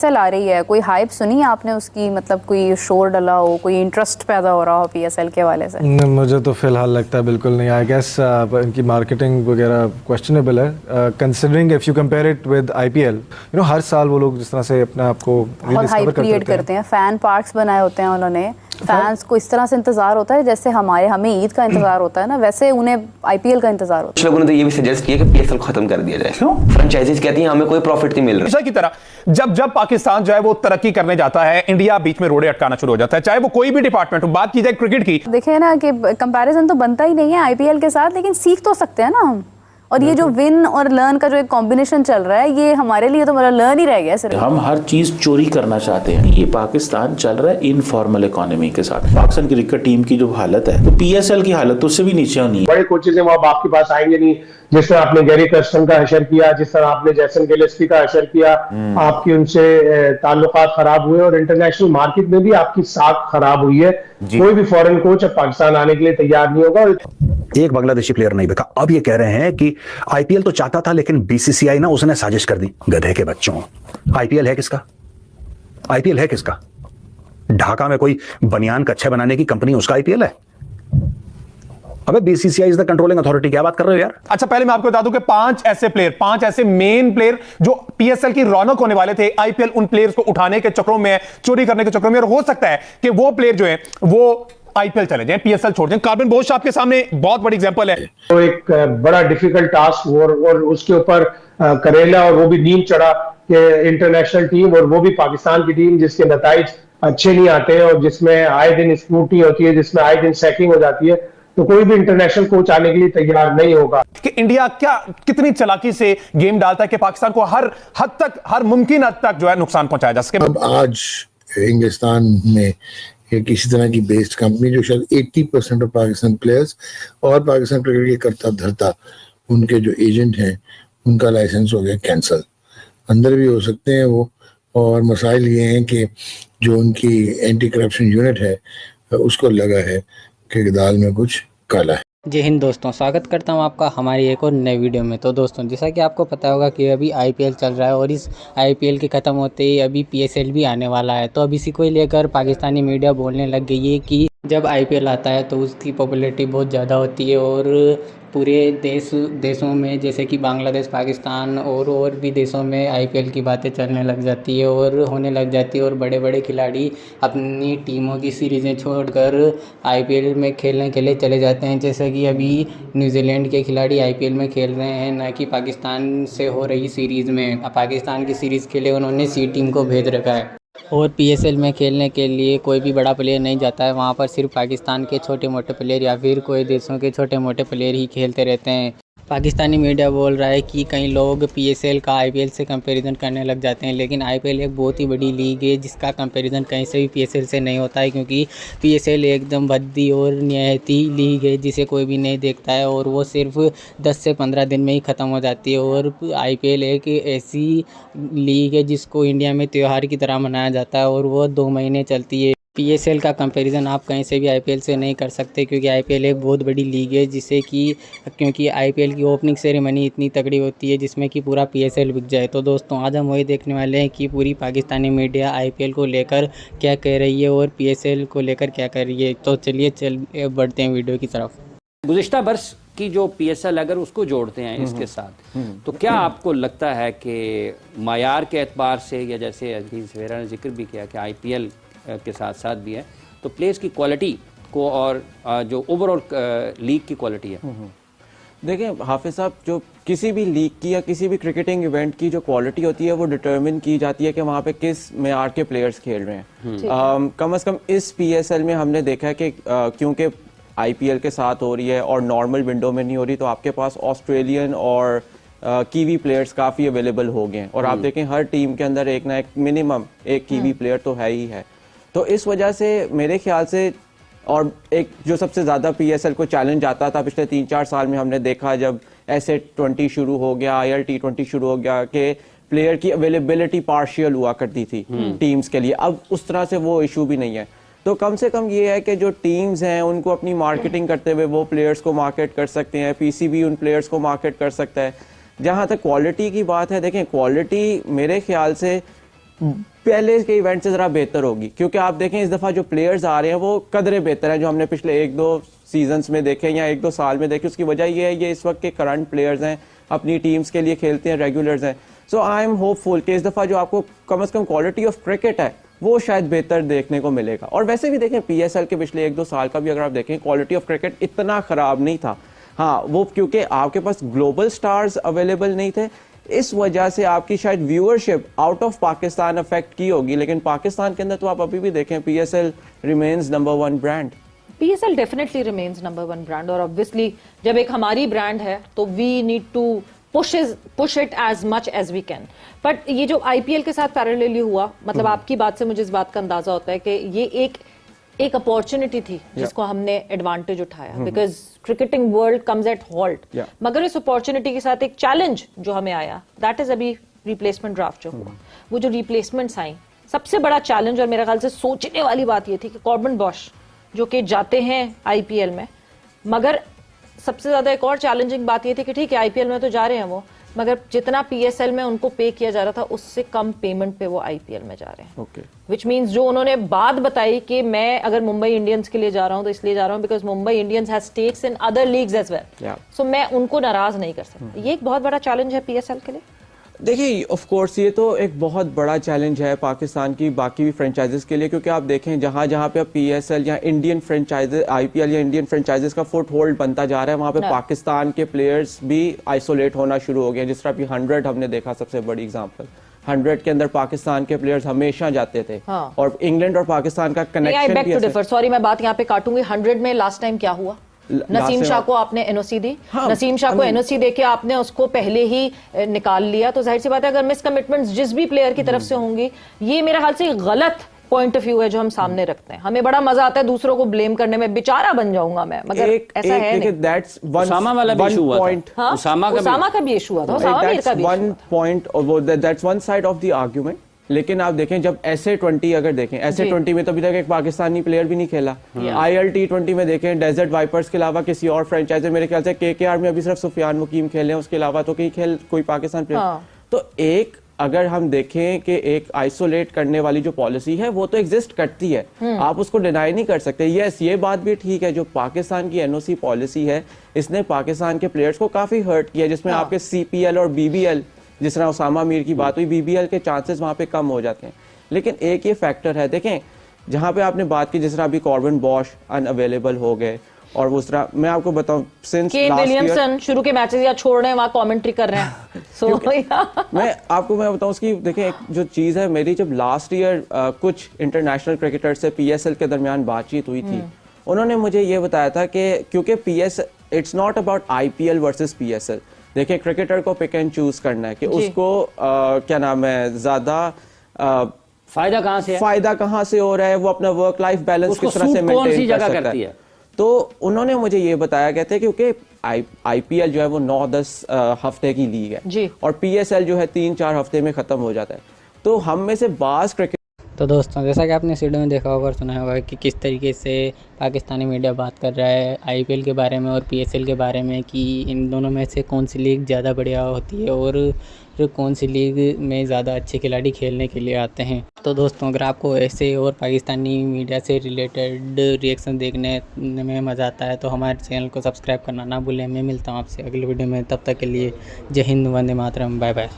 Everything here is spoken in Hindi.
चल आ रही है, कोई हाइप सुनी है आपने उसकी? मतलब कोई शोर डला हो, कोई इंटरेस्ट पैदा हो रहा हो पीएसएल के हवाले से? मुझे तो फिलहाल लगता है बिल्कुल नहीं। आई गेस इनकी मार्केटिंग वगैरह क्वेश्चनेबल है, considering if you compare it with IPL. हर साल वो लोग जिस तरह से अपने आप को बहुत हाइप क्रिएट करते हैं, फैन पार्क्स बनाए होते हैं उन्होंने, फैंस को इस तरह से इंतजार होता है जैसे हमें ईद का इंतजार होता है ना, वैसे उन्हें आईपीएल का इंतजार होता है। कुछ लोगों ने तो ये भी सजेस्ट किया कि पीएसएल खत्म कर दिया जाए। क्यों? फ्रेंचाइजीज कहती हैं हमें कोई प्रॉफिट नहीं मिल रहा। की तरह जब पाकिस्तान जो है वो तरक्की करने जाता है, इंडिया बीच में रोड़े अटकाना शुरू हो जाता है, चाहे वो कोई भी डिपार्टमेंट हो। बात की जाए क्रिकेट की, देखिए ना कि कंपैरिजन तो बनता ही नहीं है आईपीएल के साथ, लेकिन सीख तो सकते हैं ना हम। और ये जो विन और लर्न का जो एक कॉम्बिनेशन चल रहा है, ये हमारे लिए तो मतलब लर्न ही रह गया सिर्फ। हम हर चीज चोरी करना चाहते हैं। ये पाकिस्तान चल रहा है इनफॉर्मल इकोनॉमी के साथ। पाकिस्तान क्रिकेट टीम की जो हालत है, तो पीएसएल की हालत तो उससे भी नीचे होनी है। बड़े कोचेज हैं वो अब आपके पास आएंगे नहीं। जिस तरह आपने गैरी कर्स्टन का हशर किया, जिस तरह आपने जैसन गिलेस्पी का हशर किया, आपकी उनसे ताल्लुकात खराब हुए और इंटरनेशनल मार्केट में भी आपकी साख खराब हुई है। कोई भी फॉरेन कोच अब पाकिस्तान आने के लिए तैयार नहीं होगा। एक बांग्लादेशी प्लेयर नहीं बिका। अब ये कह रहे हैं कि आईपीएल तो चाहता था लेकिन बीसीसीआई ना उसने साजिश कर दी। गधे के बच्चों, आईपीएल है किसका? आईपीएल है किसका? ढाका में कोई बनियान कच्छे बनाने की कंपनी, उसका आईपीएल है? अबे BCCI is the controlling authority. क्या बात कर रहे हो यार? अच्छा पहले मैं आपको बता दूं कि पांच ऐसे मेन प्लेयर जो पीएसएल की रौनक होने वाले थे, आईपीएल उन प्लेयर्स को उठाने के चक्रों में, चोरी करने के चक्रों में, और हो सकता है कि वो प्लेयर जो है वो आईपीएल चले जाएं, पीएसएल छोड़ दें। कार्बन बोश आपके सामने बहुत बड़ी एग्जांपल है। तो एक बड़ा डिफिकल्ट टास्क और उसके ऊपर करेला, और वो भी नींद चढ़ा कि इंटरनेशनल टीम, और वो भी पाकिस्तान की टीम जिसके नताइज अच्छे नहीं आते और जिसमें आए दिन स्क्रूटनी होती है, जिसमें आए दिन सैकिंग हो जाती है, तो कोई भी इंटरनेशनल कोच आने के लिए तैयार नहीं होगा। कि इंडिया कितनी चालाकी से गेम डालता है कि पाकिस्तान को हर हद तक, हर मुमकिन हद तक जो है नुकसान पहुंचाया जा सके। अब आज इंग्लिस्तान में किसी तरह की बेस्ड कंपनी जो शायद 80% ऑफ पाकिस्तान प्लेयर्स और पाकिस्तान क्रिकेट के करता धरता उनके जो एजेंट हैं उनका लाइसेंस हो गया कैंसल। अंदर भी हो सकते हैं वो, और मसाइल ये हैं कि जो उनकी एंटी करप्शन यूनिट है उसको लगा है कि दाल में कुछ काला है। जय हिंद दोस्तों, स्वागत करता हूं आपका हमारी एक और नई वीडियो में। तो दोस्तों, जैसा कि आपको पता होगा कि अभी आईपीएल चल रहा है और इस आईपीएल के ख़त्म होते ही अभी पीएसएल भी आने वाला है। तो अब इसी को लेकर पाकिस्तानी मीडिया बोलने लग गई है कि जब आईपीएल आता है तो उसकी पॉपुलैरिटी बहुत ज़्यादा होती है और पूरे देशों में, जैसे कि बांग्लादेश, पाकिस्तान और भी देशों में आईपीएल की बातें चलने लग जाती है और होने लग जाती है, और बड़े बड़े खिलाड़ी अपनी टीमों की सीरीज़ें छोड़कर आईपीएल में खेलने के लिए चले जाते हैं। जैसे कि अभी न्यूजीलैंड के खिलाड़ी आईपीएल में खेल रहे हैं, न कि पाकिस्तान से हो रही सीरीज़ में। पाकिस्तान की सीरीज़ के लिए उन्होंने सी टीम को भेज रखा है। और पीएसएल में खेलने के लिए कोई भी बड़ा प्लेयर नहीं जाता है, वहाँ पर सिर्फ पाकिस्तान के छोटे मोटे प्लेयर या फिर कोई देशों के छोटे मोटे प्लेयर ही खेलते रहते हैं। पाकिस्तानी मीडिया बोल रहा है कि कई लोग पीएसएल का आईपीएल से कंपैरिजन करने लग जाते हैं, लेकिन आईपीएल एक बहुत ही बड़ी लीग है जिसका कंपैरिजन कहीं से भी पीएसएल से नहीं होता है, क्योंकि पीएसएल एकदम भद्दी और निहायती लीग है जिसे कोई भी नहीं देखता है और वो सिर्फ 10 से 15 दिन में ही ख़त्म हो जाती है। और आईपीएल एक ऐसी लीग है जिसको इंडिया में त्यौहार की तरह मनाया जाता है और वो 2 महीने चलती है। पीएसएल का कंपैरिजन आप कहीं से भी आईपीएल से नहीं कर सकते, क्योंकि आईपीएल एक बहुत बड़ी लीग है जिसे कि क्योंकि आईपीएल की ओपनिंग सेरेमनी इतनी तगड़ी होती है जिसमें कि पूरा पीएसएल बिक जाए। तो दोस्तों, आज हम वही देखने वाले हैं कि पूरी पाकिस्तानी मीडिया आईपीएल को लेकर क्या कह रही है और पीएसएल को लेकर क्या कर रही है। तो चलिए बढ़ते हैं वीडियो की तरफ। गुज़िश्ता बरस की जो पीएसएल अगर उसको जोड़ते हैं इसके साथ, तो क्या आपको लगता है कि मायार के एतबार से, या जैसे अजीज सवेरा ने जिक्र भी किया कि आईपीएल के साथ साथ भी है, तो प्लेयर्स की क्वालिटी को और जो ओवरऑल लीग की क्वालिटी है? देखिए हाफिज साहब, जो किसी भी लीग की या किसी भी क्रिकेटिंग इवेंट की जो क्वालिटी होती है वो डिटरमिन की जाती है कि वहाँ पे किस मेयार के प्लेयर्स खेल रहे हैं। कम से कम इस पीएसएल में हमने देखा है कि क्योंकि आईपीएल के साथ हो रही है और नॉर्मल विंडो में नहीं हो रही, तो आपके पास ऑस्ट्रेलियन और कीवी प्लेयर्स काफ़ी अवेलेबल हो गए हैं। और आप देखें हर टीम के अंदर एक ना एक मिनिमम एक कीवी प्लेयर तो है ही है। तो इस वजह से मेरे ख्याल से, और एक जो सबसे ज़्यादा पीएसएल को चैलेंज आता था पिछले 3-4 साल में, हमने देखा जब SA20 शुरू हो गया, ILT20 शुरू हो गया, कि प्लेयर की अवेलेबिलिटी पार्शियल हुआ करती थी टीम्स के लिए। अब उस तरह से वो इशू भी नहीं है। तो कम से कम ये है कि जो टीम्स हैं उनको अपनी मार्केटिंग करते हुए वो प्लेयर्स को मार्केट कर सकते हैं, पीसीबी उन प्लेयर्स को मार्केट कर सकता है। जहाँ तक क्वालिटी की बात है, देखें क्वालिटी मेरे ख्याल से पहले के इवेंट से ज़रा बेहतर होगी, क्योंकि आप देखें इस दफ़ा जो प्लेयर्स आ रहे हैं वो कदरे बेहतर हैं जो हमने पिछले 1-2 सीजन्स में देखे या 1-2 साल में देखे। उसकी वजह ये है ये इस वक्त के करंट प्लेयर्स हैं, अपनी टीम्स के लिए खेलते हैं, रेगुलर्स हैं। सो आई एम होपफुल कि इस दफ़ा जो आपको कम से कम क्वालिटी ऑफ क्रिकेट है वो शायद बेहतर देखने को मिलेगा। और वैसे भी देखें PSL के पिछले 1-2 साल का भी अगर आप देखें क्वालिटी ऑफ क्रिकेट इतना ख़राब नहीं था। हाँ, वो क्योंकि आपके पास ग्लोबल स्टार्स अवेलेबल नहीं थे, इस वजह से आपकी शायद viewership out of Pakistan affect की होगी। लेकिन पाकिस्तान के अंदर तो आप अभी भी देखें PSL remains number 1 brand. PSL definitely remains number 1 brand, और ऑब्वियसली जब एक हमारी ब्रांड है तो we need to push it as much as we can. But ये जो IPL के साथ पैरेलली हुआ, मतलब आपकी बात से मुझे इस बात का अंदाजा होता है कि ये एक अपॉर्चुनिटी थी जिसको हमने एडवांटेज उठाया, because cricketing world comes at halt. मगर इस अपॉर्चुनिटी के साथ एक चैलेंज जो हमें आया, दैट इज अभी रिप्लेसमेंट ड्राफ्ट जो हुआ, वो जो रिप्लेसमेंट्स आई, सबसे बड़ा चैलेंज और मेरे ख्याल से सोचने वाली बात ये थी कि कॉर्बन बॉश जो कि जाते हैं IPL में, मगर सबसे ज्यादा एक और चैलेंजिंग बात ये थी कि ठीक है IPL में तो जा रहे हैं वो, मगर जितना PSL में उनको पे किया जा रहा था उससे कम पेमेंट पे वो IPL में जा रहे हैं। ओके, विच मीन्स जो उन्होंने बात बताई कि मैं अगर मुंबई इंडियंस के लिए जा रहा हूं तो इसलिए जा रहा हूं because Mumbai Indians has stakes in other leagues as well, so मैं उनको नाराज नहीं कर सकता। ये एक बहुत बड़ा चैलेंज है PSL के लिए। देखिए ऑफ कोर्स ये तो एक बहुत बड़ा चैलेंज है पाकिस्तान की बाकी भी फ्रेंचाइजेस के लिए, क्योंकि आप देखें जहाँ जहाँ पे अब PSL या इंडियन फ्रेंचाइजेस IPL या इंडियन फ्रेंचाइजेस का फुट होल्ड बनता जा रहा है, वहाँ पे पाकिस्तान के प्लेयर्स भी आइसोलेट होना शुरू हो गए। जिस तरह अभी 100 हमने देखा, सबसे बड़ी एग्जांपल 100 के अंदर पाकिस्तान के प्लेयर्स हमेशा जाते थे। और इंग्लैंड और पाकिस्तान का कनेक्शन भी। सॉरी मैं बात यहाँ पे काटूंगी, 100 में लास्ट टाइम क्या हुआ? नसीम शाह को आपने NOC दी, नसीम शाह को NOC देके आपने उसको पहले ही निकाल लिया, तो जाहिर सी बात है अगर मिस कमिटमेंट्स जिस भी प्लेयर की तरफ से होंगी, ये मेरे ख्याल से गलत पॉइंट ऑफ व्यू है जो हम सामने रखते हैं। हमें बड़ा मजा आता है दूसरों को ब्लेम करने में, बेचारा बन जाऊंगा मैं, मगर ऐसा है नहीं। दैट्स उसामा वाला भी इशू हुआ था, उसामा का भी इशू हुआ था, उसामा मीर का भी one point, that's one side of the argument. लेकिन आप देखें जब SA20 अगर देखें, SA20 में तो अभी तक एक पाकिस्तानी प्लेयर भी नहीं खेला। ILT20 में देखें डेजर्ट वाइपर्स के अलावा किसी और फ्रेंचाइज, मेरे ख्याल से KKR में अभी सिर्फ सुफियान मुकीम खेले हैं, उसके अलावा तो कोई पाकिस्तान प्लेयर। तो एक अगर हम देखें कि एक आइसोलेट करने वाली जो पॉलिसी है वो तो एग्जिस्ट करती है, आप उसको डिनाई नहीं कर सकते। यस, ये बात भी ठीक है, जो पाकिस्तान की NOC पॉलिसी है इसने पाकिस्तान के प्लेयर्स को काफी हर्ट किया, जिसमें आपके CPL और BBL, जिस तरह उसामा मीर की बात हुई, BBL के चांसेस वहां पे कम हो जाते हैं। लेकिन एक ये फैक्टर है, देखें जहां पे आपने बात की जिस तरह अभी कॉर्बन बॉश अनअवेलेबल हो गए, और उस तरह मैं आपको बताऊं सिंस केन विलियमसन शुरू के मैचेस या छोड़ रहे हैं, वहां कमेंट्री कर रहे हैं। मैं बताऊं उसकी, देखें एक जो चीज है, मेरी जब लास्ट ईयर कुछ इंटरनेशनल क्रिकेटर से PSL के दरमियान बातचीत हुई थी, उन्होंने मुझे ये बताया था कि क्योंकि it's not about IPL versus PSL। देखिए क्रिकेटर को पिक एंड चूज करना है कि उसको क्या नाम है ज्यादा फायदा कहाँ से हो रहा है, वो अपना वर्क लाइफ बैलेंस किस तरह से मेंटेन कर सकता है। तो उन्होंने मुझे ये बताया, कहते हैं क्योंकि IPL जो है वो 9-10 हफ्ते की लीग है और PSL जो है 3-4 हफ्ते में खत्म हो जाता है। तो हम में से बास क्रिकेट। तो दोस्तों जैसा कि आपने इस वीडियो में देखा होगा और सुना होगा कि किस तरीके से पाकिस्तानी मीडिया बात कर रहा है IPL के बारे में और PSL के बारे में, कि इन दोनों में से कौन सी लीग ज़्यादा बढ़िया होती है और कौन सी लीग में ज़्यादा अच्छे खिलाड़ी खेलने के लिए आते हैं। तो दोस्तों अगर आपको ऐसे और पाकिस्तानी मीडिया से रिलेटेड रिएक्शन देखने में मज़ा आता है तो हमारे चैनल को सब्सक्राइब करना ना भूलें। मैं मिलता हूँ आपसे अगले वीडियो में, तब तक के लिए जय हिंद, वंदे मातरम, बाय बाय।